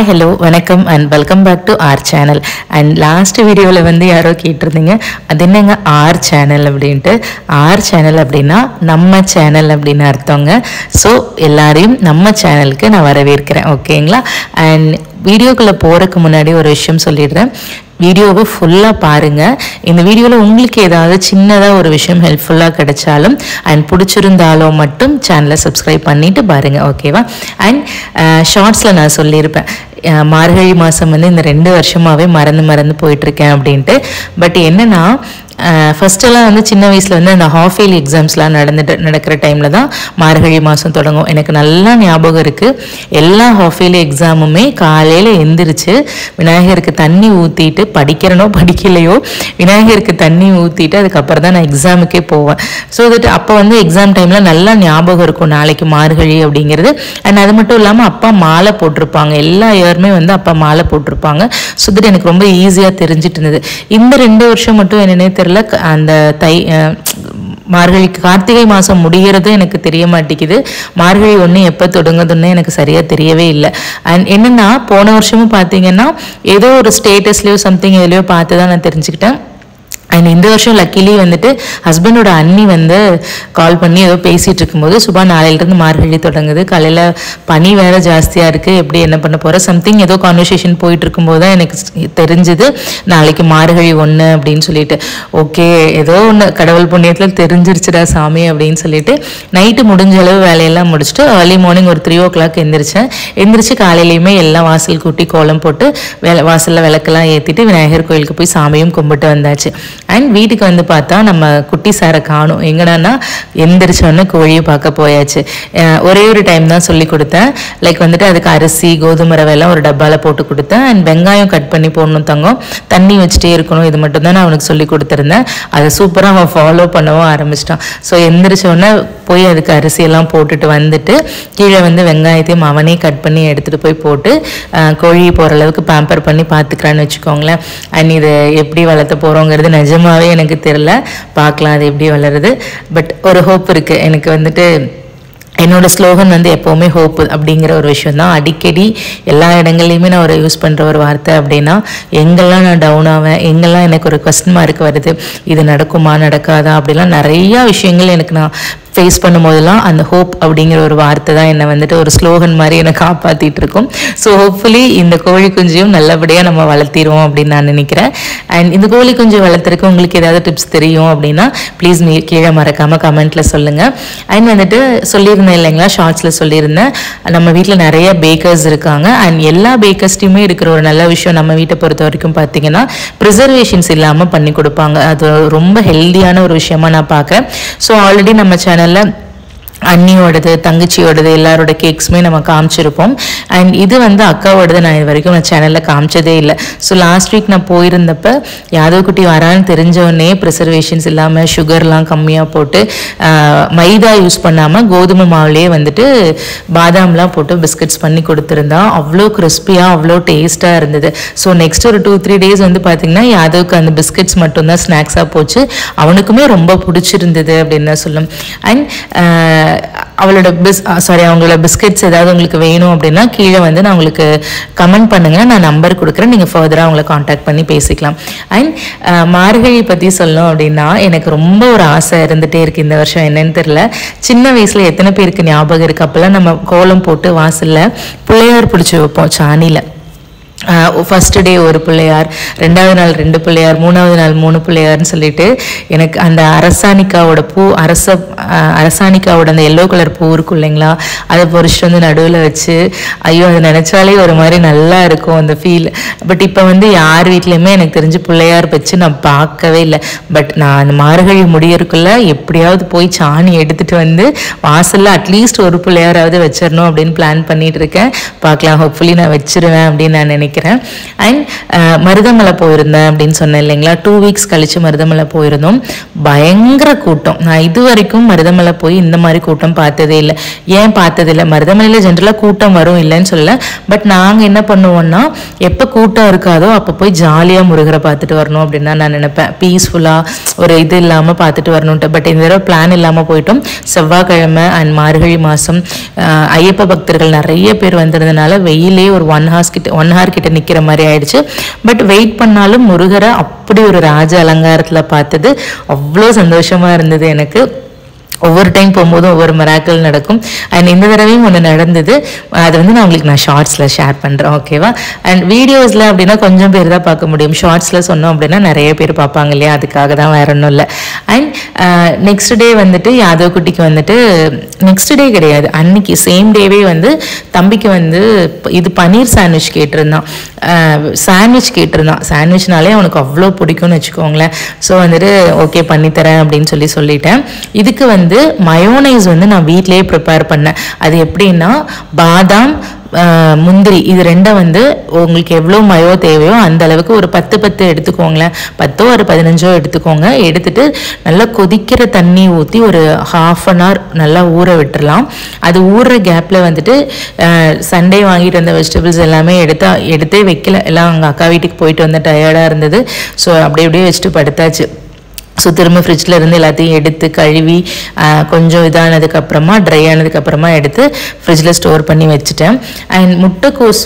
Hi, hello, vanakkam and welcome back to our channel. And last video la vandu yaro keettirundinga adu enna our channel அப்படினு our channel அப்படினா நம்ம channel அப்படின அர்த்தங்க. So எல்லாரையும் நம்ம சேனலுக்கு நான் வரவேற்கிறேன். ஓகேங்களா? And வீடியோக்குள்ள போறதுக்கு முன்னாடி ஒரு விஷயம் சொல்லிடுறேன். வீடியோவை ஃபுல்லாக பாருங்கள். இந்த வீடியோவில் உங்களுக்கு ஏதாவது சின்னதாக ஒரு விஷயம் ஹெல்ப்ஃபுல்லாக கிடைச்சாலும் அண்ட் பிடிச்சிருந்தாலும் மட்டும் சேனலை சப்ஸ்கிரைப் பண்ணிவிட்டு பாருங்கள். ஓகேவா? அண்ட் ஷார்ட்ஸில் நான் சொல்லியிருப்பேன் மார்கழி மாதம் வந்து இந்த 2 வருஷமாகவே மறந்து போயிட்டுருக்கேன் அப்படின்ட்டு. பட் என்னென்னா ஃபஸ்ட்டெல்லாம் வந்து சின்ன வயசில் வந்து அந்த ஹாஃப் இயர்லி எக்ஸாம்ஸ்லாம் நடக்கிற டைமில் தான் மார்கழி மாதம் தொடங்கும். எனக்கு நல்லா ஞாபகம் இருக்குது. எல்லா ஹாஃப் இயர்லி எக்ஸாமுமே காலையில் எந்திரிச்சு விநாயகருக்கு தண்ணி ஊற்றிட்டு படிக்கிறனோ படிக்கலையோ விநாயகருக்கு தண்ணி ஊற்றிட்டு அதுக்கப்புறம் தான் நான் எக்ஸாமுக்கே போவேன். ஸோ தட் அப்போ வந்து எக்ஸாம் டைமில் நல்லா ஞாபகம் இருக்கும் நாளைக்கு மார்கழி அப்படிங்கிறது. அண்ட் அது மட்டும் இல்லாமல் அப்பா மாலை போட்டிருப்பாங்க. எல்லா இயருமே வந்து அப்பா மாலை போட்டிருப்பாங்க. ஸோ தட் எனக்கு ரொம்ப ஈஸியாக தெரிஞ்சிட்டு இருந்தது. இந்த 2 வருஷம் மட்டும் என்னன்னே தெரியல, அந்த மார்கழி கார்த்திகை மாதம் முடிகிறது எனக்கு தெரிய மாட்டேங்குது. மார்கழி 1 எப்போ தொடங்குதுன்னு எனக்கு சரியாக தெரியவே இல்லை. அண்ட் என்னென்னா போன வருஷமும் பார்த்தீங்கன்னா ஏதோ ஒரு ஸ்டேட்டஸ்லையோ சம்திங் எதுலையோ பார்த்து தான் நான் தெரிஞ்சுக்கிட்டேன். அண்ட் இந்த வருஷம் லக்கிலி வந்துட்டு ஹஸ்பண்டோட அண்ணி வந்து கால் பண்ணி ஏதோ பேசிகிட்டு இருக்கும்போது சுபா நாளையிலேருந்து மார்கழி தொடங்குது, காலையில் பனி வேறு ஜாஸ்தியாக இருக்குது, எப்படி என்ன பண்ண போகிற சம்திங் ஏதோ கான்வர்சேஷன் போயிட்டு இருக்கும்போது தான் எனக்கு தெரிஞ்சுது நாளைக்கு மார்கழி 1 அப்படின்னு சொல்லிட்டு. ஓகே, ஏதோ ஒன்று கடவுள் புண்ணியத்தில் தெரிஞ்சிருச்சுடா சாமி அப்படின்னு சொல்லிட்டு நைட்டு முடிஞ்ச அளவு வேலையெல்லாம் முடிச்சுட்டு ஏர்லி மார்னிங் ஒரு 3 o'clock எந்திரிச்சு காலையிலையுமே எல்லாம் வாசல் கூட்டி கோலம் போட்டு வாசலில் விளக்கெல்லாம் ஏற்றிட்டு விநாயகர் கோயிலுக்கு போய் சாமியும் கும்பிட்டு வந்தாச்சு. அண்ட் வீட்டுக்கு வந்து பார்த்தா நம்ம குட்டி சாரை காணும். எங்கடான்னா எந்திரிச்சோன்னு கோழியை பார்க்க போயாச்சு. ஒரே ஒரு டைம் தான் சொல்லி கொடுத்தேன். லைக் வந்துட்டு அதுக்கு அரிசி கோதுமை ரவையெல்லாம் ஒரு டப்பாவில் போட்டு கொடுத்தேன். அண்ட் வெங்காயம் கட் பண்ணி போடணும் தங்கம், தண்ணி வச்சுட்டே இருக்கணும், இது மட்டும் தான் நான் அவனுக்கு சொல்லி கொடுத்துருந்தேன். அதை சூப்பராக அவன் ஃபாலோ பண்ணவும் ஆரம்பிச்சிட்டான். ஸோ எந்திரிச்சோடனே போய் அதுக்கு அரிசியெல்லாம் போட்டுட்டு வந்துட்டு கீழே வந்து வெங்காயத்தையும் அவனே கட் பண்ணி எடுத்துகிட்டு போய் போட்டு கோழியை போகிற அளவுக்கு பேம்பர் பண்ணி பார்த்துக்கிறான்னு வச்சுக்கோங்களேன். அண்ட் இது எப்படி வளர்த்த போகிறோங்கிறது நிஜமாவே எனக்கு தெரியல. பார்க்கலாம் அது எப்படி வளருது. பட் ஒரு ஹோப் இருக்குது எனக்கு. வந்துட்டு என்னோட ஸ்லோகன் வந்து எப்போவுமே ஹோப் அப்படிங்கிற ஒரு விஷயம் தான். அடிக்கடி எல்லா இடங்கள்லையுமே நான் ஒரு யூஸ் பண்ணுற ஒரு வார்த்தை அப்படின்னா, எங்கெல்லாம் நான் டவுன் ஆவேன், எங்கெல்லாம் எனக்கு ஒரு கொஸ்டின் மார்க் வருது, இது நடக்குமா நடக்காதா அப்படிலாம் நிறையா விஷயங்கள் எனக்கு நான் ஃபேஸ் பண்ணும்போதெல்லாம் அந்த ஹோப் அப்படிங்கிற ஒரு வார்த்தை தான் என்னை வந்துட்டு ஒரு ஸ்லோகன் மாதிரி என்னை காப்பாற்றிட்டு இருக்கும். ஸோ ஹோப்ஃபுல்லி இந்த கோழி குஞ்சையும் நல்லபடியாக நம்ம வளர்த்திடுவோம் அப்படின்னு நான் நினைக்கிறேன். அண்ட் இந்த கோழி குஞ்சு வளர்த்துறதுக்கு உங்களுக்கு ஏதாவது டிப்ஸ் தெரியும் அப்படின்னா ப்ளீஸ் கீழே மறக்காமல் கமெண்ட்டில் சொல்லுங்கள். அண்ட் வந்துட்டு சொல்லியிருந்தேன் இல்லைங்களா, ஷார்ட்ஸில் சொல்லியிருந்தேன், நம்ம வீட்டில் நிறைய பேக்கர்ஸ் இருக்காங்க. அண்ட் எல்லா பேக்கர்ஸ்டையுமே இருக்கிற ஒரு நல்ல விஷயம் நம்ம வீட்டை பொறுத்த வரைக்கும் பார்த்தீங்கன்னா ப்ரிசர்வேஷன்ஸ் இல்லாமல் பண்ணி கொடுப்பாங்க. அது ரொம்ப ஹெல்த்தியான ஒரு விஷயமா நான் பார்க்குறேன். ஸோ ஆல்ரெடி நம்ம சேனலில் அண்ணியோடது தங்கச்சியோடது எல்லாரோட கேக்ஸுமே நம்ம காமிச்சிருப்போம். அண்ட் இது வந்து அக்காவோடது நான் இது வரைக்கும் நான் சேனலில் காமிச்சதே இல்லை. ஸோ லாஸ்ட் வீக் நான் போயிருந்தப்போ யாதவ் குட்டி வரான்னு தெரிஞ்சவொடனே ப்ரிசர்வேஷன்ஸ் இல்லாமல் சுகர்லாம் கம்மியாக போட்டு மைதா யூஸ் பண்ணாமல் கோதுமை மாவுலேயே வந்துட்டு பாதாம்லாம் போட்டு பிஸ்கட்ஸ் பண்ணி கொடுத்துருந்தா. அவ்வளோ கிறிஸ்பியாக அவ்வளோ டேஸ்ட்டாக இருந்தது. ஸோ நெக்ஸ்ட் ஒரு 2-3 டேஸ் வந்து பார்த்திங்கன்னா யாதவுக்கு அந்த பிஸ்கட்ஸ் மட்டும்தான் ஸ்நாக்ஸாக போச்சு. அவனுக்குமே ரொம்ப பிடிச்சிருந்தது அப்படின்னு தான் சொல்லும். அண்ட் அவங்களோட பிஸ்கெட்ஸ் ஏதாவது உங்களுக்கு வேணும் அப்படின்னா கீழே வந்து நான் உங்களுக்கு கமெண்ட் பண்ணுங்கள், நான் நம்பர் கொடுக்குறேன், நீங்கள் ஃபர்தராக அவங்கள காண்டாக்ட் பண்ணி பேசிக்கலாம். அண்ட் மார்கழி பற்றி சொல்லணும் அப்படின்னா எனக்கு ரொம்ப ஒரு ஆசை இருந்துகிட்டே இருக்குது இந்த வருஷம். என்னன்னு தெரியல, சின்ன வயசில் எத்தனை பேருக்கு ஞாபகம் இருக்குது, அப்போல்லாம் நம்ம கோலம் போட்டு வாசலில் பிள்ளையார் பிடிச்சி வைப்போம் சாணியில். ஃபர்ஸ்ட் டே ஒரு பிள்ளையார், 2வது நாள் 2 பிள்ளையார், 3வது நாள் 3 பிள்ளையார்னு சொல்லிட்டு எனக்கு அந்த அரசாணிக்காவோட பூ அரசாணிக்காவோட அந்த எல்லோ கலர் பூ இருக்கும் இல்லைங்களா, அதை பொறிச்சிட்டு வந்து நடுவில் வச்சு ஐயோ அதை நினச்சாலே ஒரு மாதிரி நல்லா இருக்கும் அந்த ஃபீல். பட் இப்போ வந்து யார் வீட்லேயுமே எனக்கு தெரிஞ்சு பிள்ளையார் வச்சு நான் பார்க்கவே இல்லை. பட் நான் அந்த மார்கழி முடியறதுக்குள்ளே எப்படியாவது போய் சாணி எடுத்துகிட்டு வந்து வாசலில் அட்லீஸ்ட் ஒரு பிள்ளையாராவது வச்சிடணும் அப்படின்னு பிளான் பண்ணிட்டு இருக்கேன். பார்க்கலாம், ஹோப்ஃபுல்லி நான் வச்சிருவேன் அப்படின்னு நான் நினைக்கிறேன். நினைக்கிறேன். அண்ட் மருதமலை போயிருந்தேன் அப்படின்னு சொன்னேன் இல்லைங்களா, 2 வீக்ஸ் கழிச்சு மருதமலை போயிருந்தோம். பயங்கர கூட்டம். நான் இது வரைக்கும் மருதமலை போய் இந்த மாதிரி கூட்டம் பார்த்ததே இல்லை. ஏன் பார்த்தது இல்லை, மருதமலையில் ஜென்ரலாக கூட்டம் வரும் இல்லைன்னு சொல்லல, பட் நாங்கள் என்ன பண்ணுவோம்னா எப்போ கூட்டம் இருக்காதோ அப்போ போய் ஜாலியாக முருகரை பார்த்துட்டு வரணும் அப்படின்னு தான் நான் நினைப்பேன். பீஸ்ஃபுல்லாக ஒரு இது இல்லாமல் பார்த்துட்டு வரணுன்ட்டு. பட் இந்த தடவை பிளான் இல்லாமல் போயிட்டோம். செவ்வாய்க்கிழமை அண்ட் மார்கழி மாதம் ஐயப்ப பக்தர்கள் நிறைய பேர் வந்திருந்தனால வெயிலே ஒரு 1 hour கிட்ட நிற்கிற மாதிரி ஆயிடுச்சு. பட் வெயிட் பண்ணாலும் முருகரை அப்படி ஒரு ராஜ அலங்காரத்தில் பார்த்தது அவ்வளோ சந்தோஷமாக இருந்தது எனக்கு. ஒவ்வொரு டைம் போகும்போதும் ஒவ்வொரு மிராக்கிள் நடக்கும். அண்ட் இந்த தடவையும் ஒன்று நடந்தது. அது வந்து நான் உங்களுக்கு ஷார்ட்ஸில் ஷேர் பண்ணுறேன், ஓகேவா? அண்ட் வீடியோஸில் அப்படின்னா கொஞ்சம் பேர் தான் பார்க்க முடியும். ஷார்ட்ஸில் சொன்னோம் அப்படின்னா நிறைய பேர் பார்ப்பாங்க இல்லையா, அதுக்காக தான், வேற ஒன்றும் இல்லை. அண்ட் நெக்ஸ்ட் டே வந்துட்டு யாதவ் குட்டிக்கு வந்துட்டு நெக்ஸ்ட் டே கிடையாது, அன்னைக்கு சேம் டேவே வந்து தம்பிக்கு வந்து இது பன்னீர் சாண்ட்விச் கேட்டிருந்தான். சாண்ட்விச்னாலே அவனுக்கு அவ்வளோ பிடிக்கும்னு வச்சுக்கோங்களேன். ஸோ வந்துட்டு ஓகே பண்ணித்தரேன் அப்படின்னு சொல்லிட்டேன். இதுக்கு வந்து மயோனைஸ் வந்து நான் வீட்டிலேயே ப்ரிப்பேர் பண்ணேன். அது எப்படின்னா பாதாம் முந்திரி இது ரெண்டும் வந்து உங்களுக்கு எவ்வளோ மயோ தேவையோ அந்த அளவுக்கு ஒரு 10 எடுத்துக்கோங்களேன், 10 or 15 எடுத்துக்கோங்க. எடுத்துட்டு நல்லா கொதிக்கிற தண்ணி ஊற்றி ஒரு 1/2 hour நல்லா ஊற விட்டுறலாம். அது ஊறுற கேப்பில் வந்துட்டு சண்டே வாங்கிட்டு வந்த வெஜிடபிள்ஸ் எல்லாமே எடுத்தே வைக்கல, எல்லாம் அங்கே அக்கா வீட்டுக்கு போயிட்டு வந்து டயர்டாக இருந்தது. ஸோ அப்படியே வச்சுட்டு படுத்தாச்சு. ஸோ திரும்ப ஃப்ரிட்ஜில் இருந்து எல்லாத்தையும் எடுத்து கழுவி கொஞ்சம் இதானதுக்கப்புறமா ட்ரை ஆனதுக்கப்புறமா எடுத்து ஃப்ரிட்ஜில் ஸ்டோர் பண்ணி வச்சுட்டேன். அண்ட் முட்டைக்கோஸ்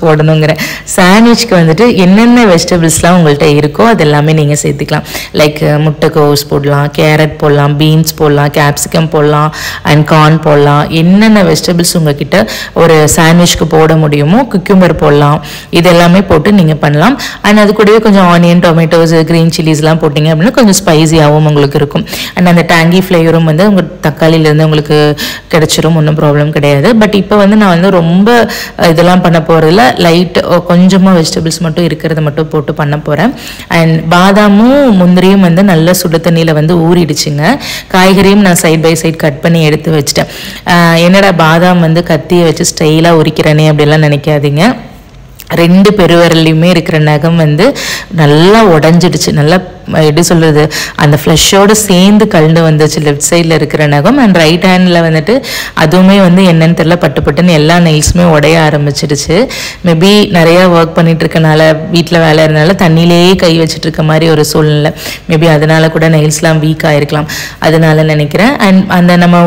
போடணுங்கிற சாண்ட்விச்க்கு வந்துட்டு என்னென்ன வெஜிடபிள்ஸ்லாம் உங்கள்கிட்ட இருக்கோ அது எல்லாமே நீங்கள் சேர்த்துக்கலாம். லைக் முட்டைக்கோஸ் போடலாம், கேரட் போடலாம், பீன்ஸ் போடலாம், கேப்சிகம் போடலாம், அண்ட் கார்ன் போடலாம். என்னென்ன வெஜிடபிள்ஸ் உங்ககிட்ட ஒரு சாண்ட்விச்க்கு போட முடியுமோ, குக்கும்பர் போடலாம், இது எல்லாமே போட்டு நீங்கள் பண்ணலாம். அண்ட் அது கூடவே கொஞ்சம் ஆனியன், டொமேட்டோஸ், க்ரீன் சில்லிஸ் போட்டிங்க அப்படின்னா கொஞ்சம் ஸ்பைசியாகவும் உங்களுக்கு இருக்கும். அண்ட் அந்த டேங்கி ஃப்ளேவரும் வந்து உங்கள் தக்காளியிலேருந்து உங்களுக்கு கிடைச்சிரும், ஒன்றும் ப்ராப்ளம் கிடையாது. பட் இப்போ வந்து நான் வந்து ரொம்ப இதெல்லாம் பண்ண போகிறதில்ல, லைட் கொஞ்சமாக வெஜிடபிள்ஸ் மட்டும் இருக்கிறத மட்டும் போட்டு பண்ண போகிறேன். அண்ட் பாதாமும் முந்திரியும் வந்து நல்ல சுடு தண்ணியில் வந்து ஊறிடுச்சுங்க. காய்கறியும் நான் சைட் பை சைட் கட் பண்ணி எடுத்து வச்சிட்டேன். என்னடா பாதாம் வந்து கத்தியை வச்சு ஸ்டைலாக உரிக்கிறேனே அப்படிலாம் நினைக்காதீங்க. 2 பெருவிரல்லையுமே இருக்கிற நகம் வந்து நல்லா உடஞ்சிடுச்சு. நல்லா எப்படி சொல்கிறது, அந்த ஃப்ளஷோடு சேர்ந்து கலந்து வந்துச்சு லெஃப்ட் சைடில் இருக்கிற நகம். அண்ட் ரைட் ஹேண்டில் வந்துட்டு அதுவுமே வந்து என்னன்னு தெரியல, பட்டுன்னு எல்லா நெயில்ஸுமே உடைய ஆரம்பிச்சிடுச்சு. மேபி நிறையா ஒர்க் பண்ணிட்டு இருக்கனால, வீட்டில் வேலை இருந்தனால தண்ணியிலேயே கை வச்சுட்டு இருக்க மாதிரி ஒரு சூழ்நிலை. மேபி அதனால கூட நெயில்ஸ்லாம் வீக் ஆகிருக்கலாம், அதனால நினைக்கிறேன். அண்ட் அந்த நம்ம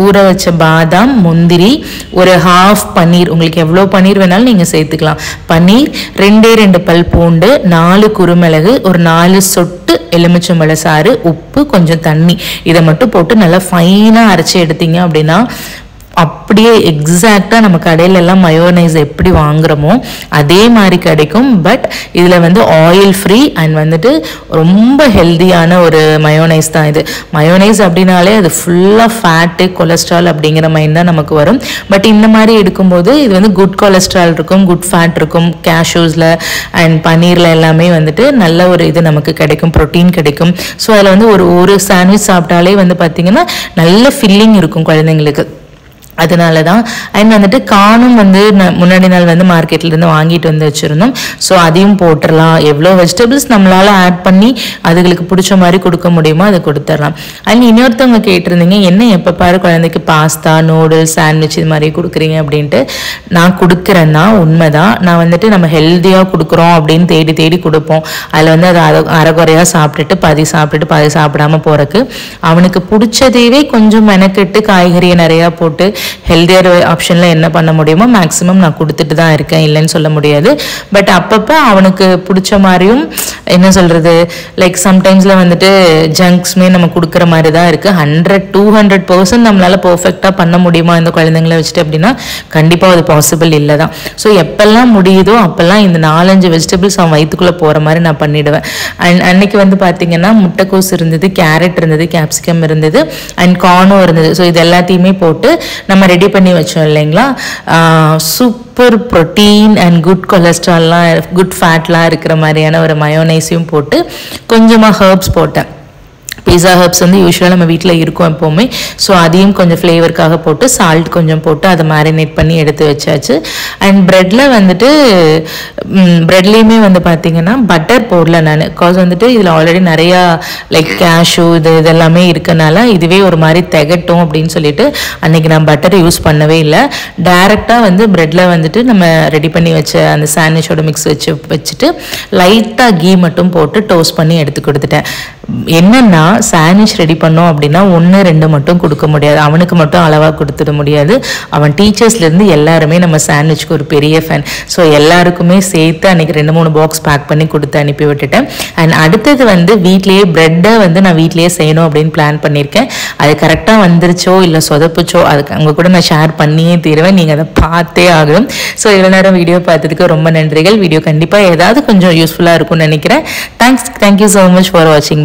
ஊற வச்ச பாதாம், முந்திரி, ஒரு 1/2 பன்னீர், உங்களுக்கு எவ்வளோ பன்னீர் வேணாலும் நீங்கள் சேர்த்துக்கலாம். பன்னீர், 2 பல் பூண்டு, 4 குருமிளகு, ஒரு 4 சொட்டு எலுமிச்சம்பழ சாறு, உப்பு, கொஞ்சம் தண்ணி, இதை மட்டும் போட்டு நல்லா ஃபைனாக அரைச்சி எடுத்தீங்க அப்படின்னா அப்படியே எக்ஸாக்டாக நம்ம கடையில எல்லாம் மயோனைஸ் எப்படி வாங்குறோமோ அதே மாதிரி கிடைக்கும். பட் இதில் வந்து ஆயில் ஃப்ரீ அண்ட் வந்துட்டு ரொம்ப ஹெல்தியான ஒரு மயோனைஸ் தான் இது. மயோனைஸ் அப்படின்னாலே அது ஃபுல்லாக ஃபேட்டு, கொலஸ்ட்ரால் அப்படிங்கிற மைண்ட் தான் நமக்கு வரும். பட் இந்த மாதிரி எடுக்கும்போது இது வந்து குட் கொலஸ்ட்ரால் இருக்கும், குட் ஃபேட் இருக்கும், கேஷ்யூஸில் அண்ட் பன்னீரில் எல்லாமே வந்துட்டு நல்ல ஒரு இது நமக்கு கிடைக்கும், ப்ரோட்டீன் கிடைக்கும். ஸோ அதில் வந்து ஒரு சாண்ட்விச் சாப்பிட்டாலே வந்து பார்த்திங்கன்னா நல்ல ஃபில்லிங் இருக்கும் குழந்தைங்களுக்கு. அதனால தான். அண்ட் வந்துட்டு காணும் வந்து முன்னாடி நாள் வந்து மார்க்கெட்லேருந்து வாங்கிட்டு வந்து வச்சுருந்தோம். ஸோ அதையும் போட்டுடலாம். எவ்வளோ வெஜிடபிள்ஸ் நம்மளால் ஆட் பண்ணி அதுகளுக்கு பிடிச்ச மாதிரி கொடுக்க முடியுமோ அதை கொடுத்துடலாம். அண்ட் இன்னொருத்தவங்க கேட்டிருந்தீங்க, என்ன எப்போ பாரு குழந்தைக்கு பாஸ்தா, நூடுல்ஸ், சாண்ட்விச் இது மாதிரி கொடுக்குறீங்க அப்படின்ட்டு. நான் கொடுக்குறேன் தான், உண்மைதான். நான் வந்துட்டு நம்ம ஹெல்த்தியாக கொடுக்குறோம் அப்படின்னு தேடி கொடுப்போம். அதில் வந்து அதை அரைகுறையாக சாப்பிட்டுட்டு பாதி சாப்பிடாம போகிறக்கு அவனுக்கு பிடிச்சதையே கொஞ்சம் மெனக்கெட்டு காய்கறியை நிறையா போட்டு ஹெல்தியர் ஆப்ஷனில் என்ன பண்ண முடியுமோ மேக்ஸிமம் நான் கொடுத்துட்டு தான் இருக்கேன், இல்லைன்னு சொல்ல முடியாது. பட் அப்பப்போ அவனுக்கு பிடிச்ச மாதிரியும் என்ன சொல்கிறது, லைக் சம்டைம்ஸில் வந்துட்டு ஜங்க்ஸுமே நம்ம கொடுக்குற மாதிரி தான் இருக்குது. 100-200% நம்மளால் பர்ஃபெக்டாக பண்ண முடியுமா இந்த குழந்தைங்களை வச்சுட்டு அப்படின்னா கண்டிப்பாக அது பாசிபிள் இல்லை தான். ஸோ எப்பெல்லாம் முடியுதோ அப்போல்லாம் இந்த 4-5 வெஜிடபிள்ஸ் அவன் வயிற்றுக்குள்ளே போகிற மாதிரி நான் பண்ணிவிடுவேன். அன்னைக்கு வந்து பார்த்திங்கன்னா முட்டைக்கோஸ் இருந்தது, கேரட் இருந்தது, கேப்சிகம் இருந்தது, அண்ட் கார்னும் இருந்தது. ஸோ இது எல்லாத்தையுமே போட்டு நம்ம ரெடி பண்ணி வச்சோம் இல்லைங்களா. சூப்பர் ப்ரோட்டீன் அண்ட் குட் கொலஸ்ட்ரால்லாம், குட் ஃபேட்லாம் இருக்கிற மாதிரியான ஒரு மயோனைஸையும் போட்டு கொஞ்சமாக ஹர்ப்ஸ் போட்டேன். பீஸா ஹர்ப்ஸ் வந்து யூஸ்வலாக நம்ம வீட்டில் இருக்கும் எப்போவுமே. ஸோ அதையும் கொஞ்சம் ஃப்ளேவருக்காக போட்டு சால்ட் கொஞ்சம் போட்டு அதை மேரினேட் பண்ணி எடுத்து வச்சாச்சு. அண்ட் ப்ரெட்டில் வந்துட்டு ப்ரெட்லேயுமே வந்து பார்த்திங்கன்னா பட்டர் போடல நான். பிகாஸ் வந்துட்டு இதில் ஆல்ரெடி நிறையா லைக் கேஷ்யூ இதெல்லாமே இருக்கனால இதுவே ஒரு மாதிரி திகட்டும் அப்படின்னு சொல்லிட்டு அன்றைக்கி நான் பட்டர் யூஸ் பண்ணவே இல்லை. டைரெக்டாக வந்து ப்ரெட்டில் வந்துட்டு நம்ம ரெடி பண்ணி வச்ச அந்த சாண்ட்விச்சோட மிக்ஸ் வச்சுட்டு லைட்டாக கீ மட்டும் போட்டு டோஸ்ட் பண்ணி எடுத்து கொடுத்துட்டேன். என்னன்னா சாண்ட்விச் ரெடி பண்ணோம் அப்படின்னா 1-2 மட்டும் கொடுக்க முடியாது, அவனுக்கு மட்டும் அளவாக கொடுத்துட முடியாது. அவன் டீச்சர்ஸ்லேருந்து எல்லாருமே நம்ம சாண்ட்விச்சுக்கு ஒரு பெரிய ஃபேன். ஸோ எல்லாருக்குமே சேர்த்து அன்றைக்கி 2-3 பாக்ஸ் பேக் பண்ணி கொடுத்து அனுப்பி விட்டுட்டேன். அண்ட் அடுத்தது வந்து வீட்லேயே ப்ரெட்டை வந்து நான் வீட்லேயே செய்யணும் அப்படின்னு பிளான் பண்ணியிருக்கேன். அது கரெக்டாக வந்துருச்சோ இல்லை சொதப்புச்சோ அதுக்கு அவங்க கூட நான் ஷேர் பண்ணியே தீருவேன். நீங்கள் அதை பார்த்தே ஆகணும். ஸோ இவ்வளோ நேரம் வீடியோ பார்த்ததுக்கு ரொம்ப நன்றிகள். வீடியோ கண்டிப்பாக ஏதாவது கொஞ்சம் யூஸ்ஃபுல்லாக இருக்கும்னு நினைக்கிறேன். தேங்க்யூ ஸோ மச் ஃபார் வாட்சிங்.